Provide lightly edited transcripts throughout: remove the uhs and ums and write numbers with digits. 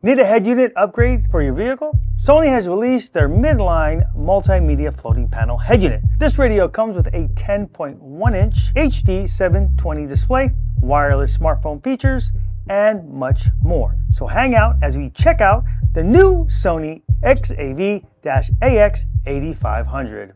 Need a head unit upgrade for your vehicle? Sony has released their midline multimedia floating panel head unit. This radio comes with a 10.1-inch HD 720 display, wireless smartphone features, and much more. So hang out as we check out the new Sony XAV-AX8500.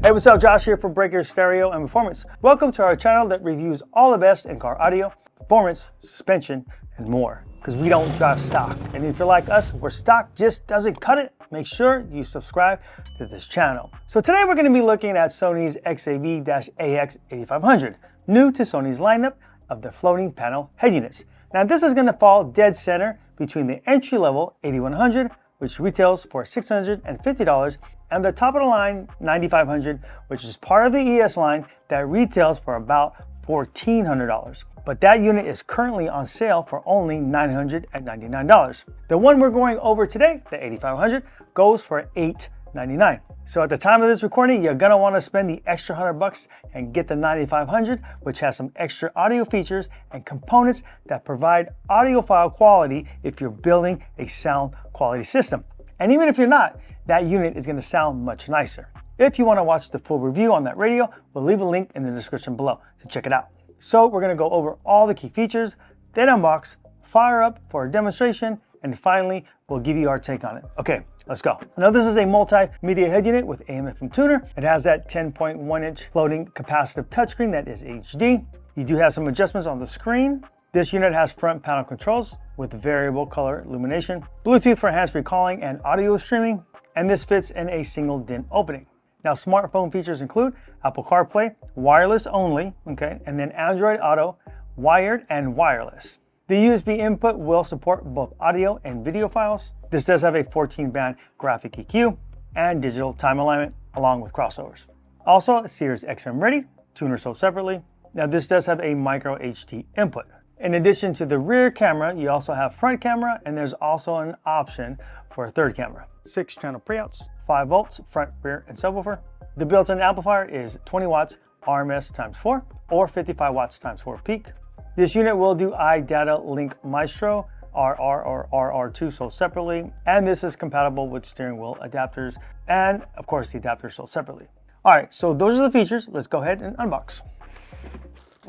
Hey, what's up? Josh here for Breaker Stereo and Performance. Welcome to our channel that reviews all the best in car audio, performance, suspension, and more. Because we don't drive stock. And if you're like us, where stock just doesn't cut it, make sure you subscribe to this channel. So today we're going to be looking at Sony's XAV-AX8500, new to Sony's lineup of their floating panel head units. Now this is going to fall dead center between the entry-level 8100, which retails for $650, and the top of the line 9500, which is part of the ES line that retails for about $1,400. But that unit is currently on sale for only $999. The one we're going over today, the 8500, goes for $899. So at the time of this recording, you're gonna wanna spend the extra $100 and get the 9500, which has some extra audio features and components that provide audiophile quality if you're building a sound quality system. And even if you're not, that unit is gonna sound much nicer. If you wanna watch the full review on that radio, we'll leave a link in the description below to check it out. So we're gonna go over all the key features, then unbox, fire up for a demonstration, and finally, we'll give you our take on it. Okay, let's go. Now this is a multimedia head unit with AM/FM tuner. It has that 10.1-inch floating capacitive touchscreen that is HD. You do have some adjustments on the screen. This unit has front panel controls with variable color illumination, Bluetooth for hands-free calling and audio streaming, and this fits in a single DIN opening. Now smartphone features include Apple CarPlay, wireless only, okay, and then Android Auto, wired and wireless. The USB input will support both audio and video files. This does have a 14-band graphic EQ and digital time alignment along with crossovers. Also, Sirius XM ready, tuner sold separately. Now this does have a micro HD input. In addition to the rear camera, you also have front camera, and there's also an option for a third camera. 6-channel pre-outs, 5 volts, front, rear, and subwoofer. The built-in amplifier is 20 watts RMS times 4 or 55 watts times 4 peak. This unit will do iData Link Maestro, RR or RR2 sold separately, and this is compatible with steering wheel adapters, and of course the adapters sold separately. All right, so those are the features. Let's go ahead and unbox.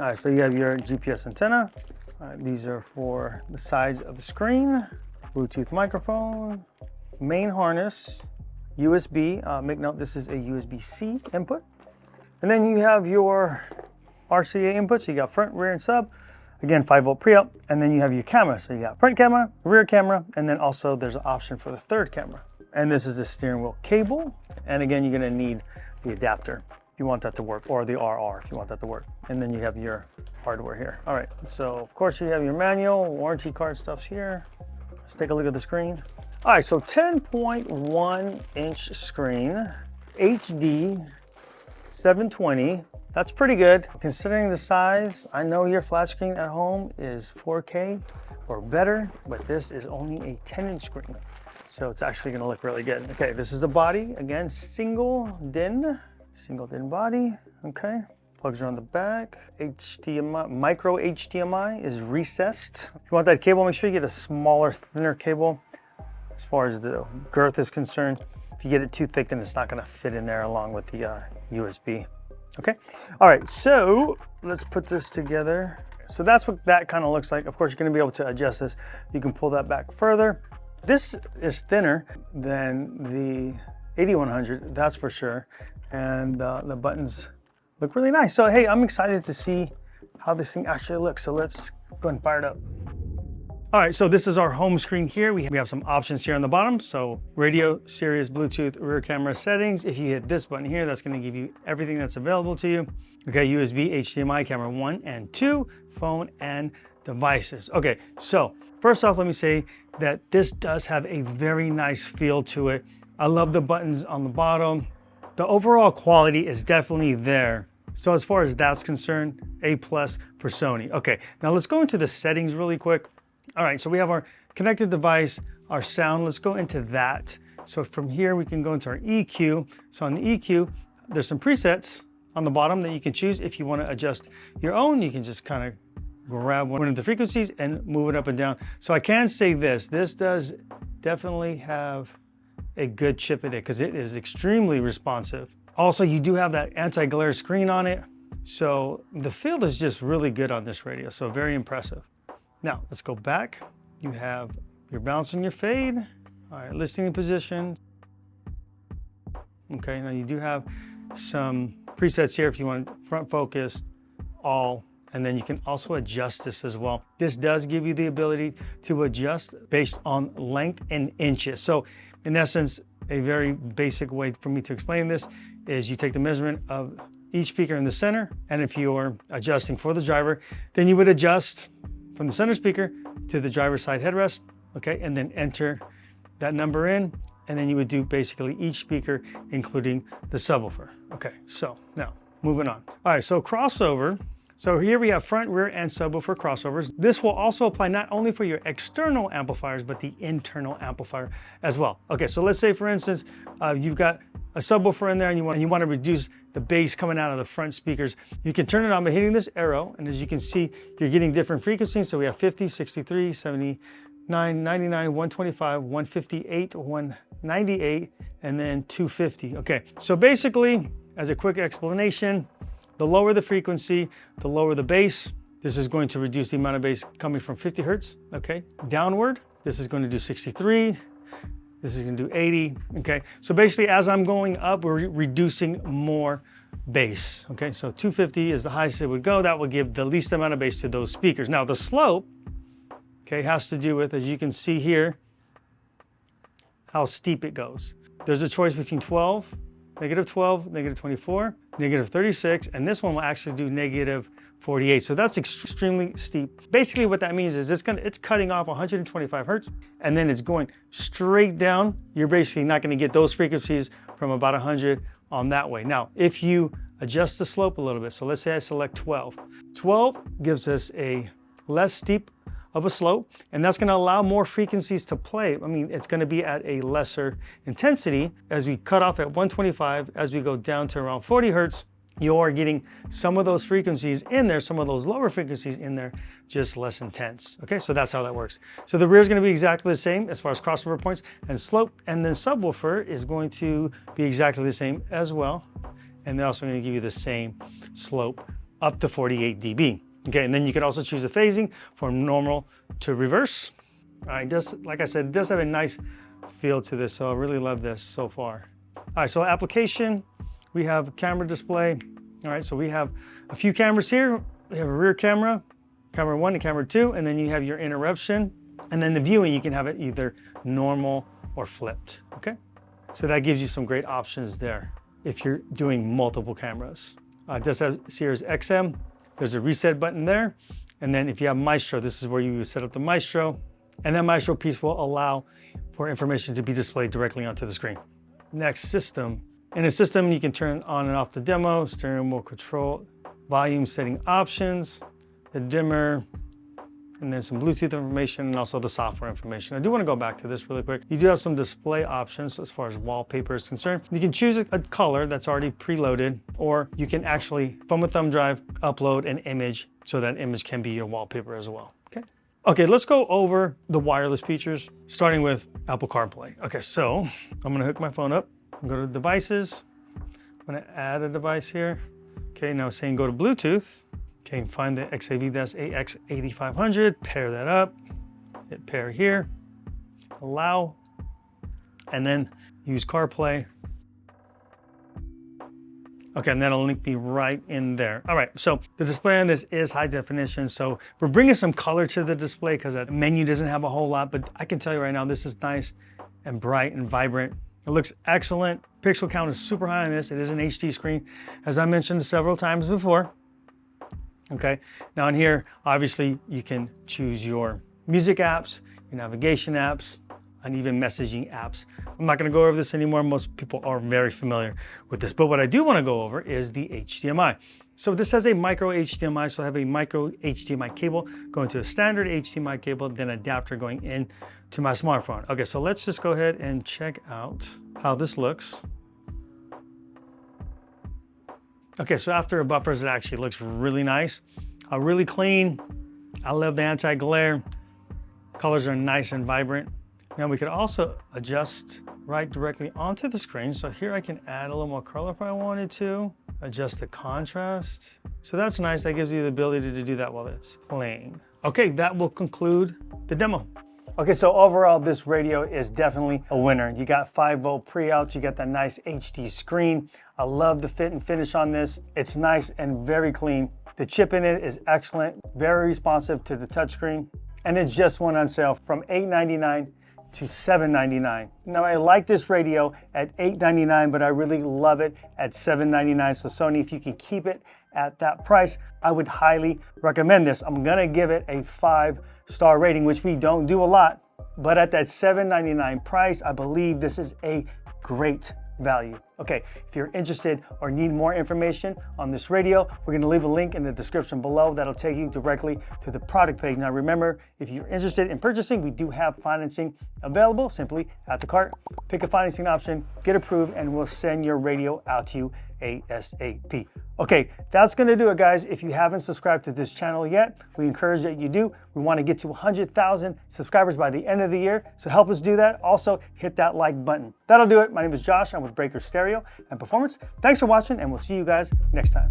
All right, so you have your GPS antenna. These are for the sides of the screen, Bluetooth microphone, main harness, USB. Make note, this is a USB-C input. And then you have your RCA inputs. So you got front, rear, and sub. Again, 5-volt pre-out. And then you have your camera. So you got front camera, rear camera, and then also there's an option for the third camera. And this is the steering wheel cable. And again, you're gonna need the adapter if you want that to work, or the RR if you want that to work. And then you have your hardware here. All right, so of course you have your manual, warranty card stuff's here. Let's take a look at the screen. All right, so 10.1-inch screen, HD 720. That's pretty good considering the size. I know your flat screen at home is 4K or better, but this is only a 10-inch screen. So it's actually gonna look really good. Okay, this is the body. Again, single DIN body, okay. Plugs are on the back. HDMI, micro HDMI is recessed. If you want that cable, make sure you get a smaller, thinner cable as far as the girth is concerned. If you get it too thick, then it's not gonna fit in there along with the USB. Okay, all right, so let's put this together. So that's what that kind of looks like. Of course, you're gonna be able to adjust this. You can pull that back further. This is thinner than the 8100, that's for sure. And the buttons look really nice. So hey, I'm excited to see how this thing actually looks. So let's go and fire it up. All right, so this is our home screen here. We have some options here on the bottom. So radio, Sirius, Bluetooth, rear camera settings. If you hit this button here, that's gonna give you everything that's available to you. Okay, USB, HDMI, camera 1 and 2, phone and devices. Okay, so first off, let me say that this does have a very nice feel to it. I love the buttons on the bottom. The overall quality is definitely there. So as far as that's concerned, A+ for Sony. Okay, now let's go into the settings really quick. All right, so we have our connected device, our sound. Let's go into that. So from here, we can go into our EQ. So on the EQ, there's some presets on the bottom that you can choose. If you want to adjust your own, you can just kind of grab one of the frequencies and move it up and down. So I can say this does definitely have a good chip in it because it is extremely responsive. Also, you do have that anti-glare screen on it. So the feel is just really good on this radio. So very impressive. Now let's go back. You have your bounce and your fade. All right, listening position. Okay, now you do have some presets here if you want front focused, all, and then you can also adjust this as well. This does give you the ability to adjust based on length in inches. So in essence, a very basic way for me to explain this is you take the measurement of each speaker in the center, and if you're adjusting for the driver, then you would adjust from the center speaker to the driver's side headrest, okay, and then enter that number in, and then you would do basically each speaker, including the subwoofer. Okay, so now moving on. All right, so crossover. So here we have front, rear, and subwoofer crossovers. This will also apply not only for your external amplifiers, but the internal amplifier as well. Okay, so let's say for instance, you've got a subwoofer in there and you want to reduce the bass coming out of the front speakers. You can turn it on by hitting this arrow, and as you can see, you're getting different frequencies. So we have 50, 63, 79, 99, 125, 158, 198, and then 250. Okay, so basically, as a quick explanation, the lower the frequency, the lower the bass. This is going to reduce the amount of bass coming from 50 hertz, okay? Downward, this is going to do 63. This is going to do 80, okay? So basically, as I'm going up, we're reducing more bass, okay? So 250 is the highest it would go. That will give the least amount of bass to those speakers. Now, the slope, okay, has to do with, as you can see here, how steep it goes. There's a choice between 12, negative 12, negative 24, negative 36, and this one will actually do negative 48. So that's extremely steep. Basically what that means is it's cutting off 125 hertz, and then it's going straight down. You're basically not going to get those frequencies from about 100 on that way. Now, if you adjust the slope a little bit, so let's say I select 12. 12 gives us a less steep of a slope, and that's going to allow more frequencies to play. I mean, it's going to be at a lesser intensity. As we cut off at 125, as we go down to around 40 hertz, you're getting some of those frequencies in there, some of those lower frequencies in there, just less intense. Okay, so that's how that works. So the rear is going to be exactly the same as far as crossover points and slope, and then subwoofer is going to be exactly the same as well. And they're also going to give you the same slope up to 48 dB. Okay, and then you can also choose the phasing from normal to reverse. All right, just like I said, it does have a nice feel to this, so I really love this so far. All right, so application, we have camera display. All right, so we have a few cameras here. We have a rear camera, camera 1 and camera 2, and then you have your interruption. And then the viewing, you can have it either normal or flipped, okay? So that gives you some great options there if you're doing multiple cameras. It does have Sirius XM. There's a reset button there. And then if you have Maestro, this is where you set up the Maestro. And that Maestro piece will allow for information to be displayed directly onto the screen. Next, system. In a system, you can turn on and off the demo, steering wheel control, volume setting options, the dimmer, and then some Bluetooth information and also the software information. I do want to go back to this really quick. You do have some display options as far as wallpaper is concerned. You can choose a color that's already preloaded, or you can actually, from a thumb drive, upload an image so that image can be your wallpaper as well, okay? Okay, let's go over the wireless features, starting with Apple CarPlay. Okay, so I'm gonna hook my phone up, go to devices. I'm gonna add a device here. Okay, now saying go to Bluetooth. Okay, find the XAV-AX8500, pair that up, hit pair here, allow, and then use CarPlay. Okay, and that'll link me right in there. All right, so the display on this is high definition, so we're bringing some color to the display because that menu doesn't have a whole lot, but I can tell you right now, this is nice and bright and vibrant. It looks excellent. Pixel count is super high on this. It is an HD screen, as I mentioned several times before. Okay, now in here, obviously you can choose your music apps, your navigation apps, and even messaging apps. I'm not gonna go over this anymore. Most people are very familiar with this, but what I do wanna go over is the HDMI. So this has a micro HDMI, so I have a micro HDMI cable going to a standard HDMI cable, then adapter going in to my smartphone. Okay, so let's just go ahead and check out how this looks. Okay, so after buffers, it actually looks really nice. Really clean. I love the anti-glare. Colors are nice and vibrant. Now we could also adjust right directly onto the screen. So here I can add a little more color if I wanted to, adjust the contrast. So that's nice. That gives you the ability to do that while it's playing. Okay, that will conclude the demo. Okay, so overall, this radio is definitely a winner. You got 5-volt pre-outs, you got that nice HD screen. I love the fit and finish on this. It's nice and very clean. The chip in it is excellent, very responsive to the touchscreen, and it just went on sale from $899 to $799. Now, I like this radio at $899, but I really love it at $799. So Sony, if you can keep it at that price, I would highly recommend this. I'm gonna give it a 5-star rating, which we don't do a lot, but at that $799 price, I believe this is a great value. Okay, if you're interested or need more information on this radio, we're going to leave a link in the description below that'll take you directly to the product page. Now remember, if you're interested in purchasing, we do have financing available. Simply add to cart, pick a financing option, get approved, and we'll send your radio out to you ASAP. Okay, that's going to do it, guys. If you haven't subscribed to this channel yet, we encourage that you do. We want to get to 100,000 subscribers by the end of the year, so help us do that. Also, hit that like button. That'll do it. My name is Josh. I'm with Breaker Stereo and Performance. Thanks for watching, and we'll see you guys next time.